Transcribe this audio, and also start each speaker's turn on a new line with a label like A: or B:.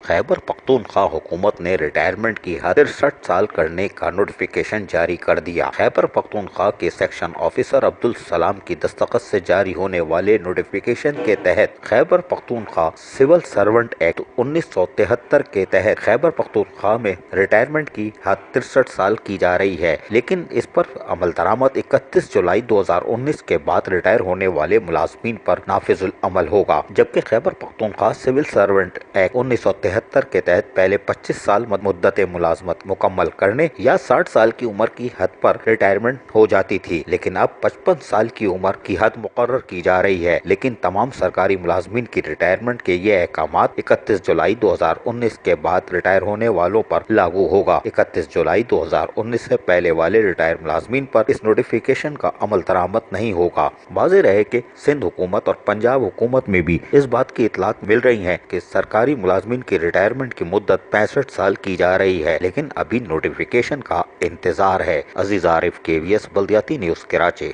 A: خیبر پختونخوا حکومت نے ریٹائرمنٹ کی حد 63 سال کرنے کا نوٹیفیکیشن جاری کر دیا۔ خیبر پختونخوا کے سیکشن آفیسر عبدالسلام کی دستخط سے جاری ہونے والے نوٹیفیکیشن کے تحت Khyber Pakhtunkhwa civil servant act 1973 کے تحت خیبر پختونخوا میں ریٹائرمنٹ کی حد 63 سال کی جا رہی ہے، لیکن اس پر عمل درآمد 31 جولائی 2019 کے بعد ریٹائر ہونے والے ملازمین پر نافذ العمل ہوگا، جبکہ Khyber Pakhtunkhwa civil servant act 1973 کے تحت پہلے 25 سال مدت ملازمت مکمل کرنے یا 60 سال کی عمر کی حد پر ریٹائرمنٹ ہو جاتی تھی، لیکن اب 55 سال کی عمر کی حد مقرر کی جا رہی ہے۔ لیکن تمام سرکاری ملازمین کی ریٹائرمنٹ کے یہ احکامات 31 جولائی 2019 کے بعد ریٹائر ہونے والوں پر لاگو ہوگا۔ 31 جولائی 2019 سے پہلے والے ریٹائر ملازمین پر اس نوٹیفیکیشن کا عمل درآمد نہیں ہوگا۔ واضح رہے کہ سندھ حکومت اور پنجاب حکومت میں بھی اس بات کی اطلاعات مل رہی ہیں کہ سرکاری ملازمین کی ریٹائرمنٹ کی مدت 65 سال کی جا رہی ہے، لیکن ابھی نوٹیفیکیشن کا انتظار ہے۔ عزیز عارف، KVS بلدیاتی نیوز، کراچی۔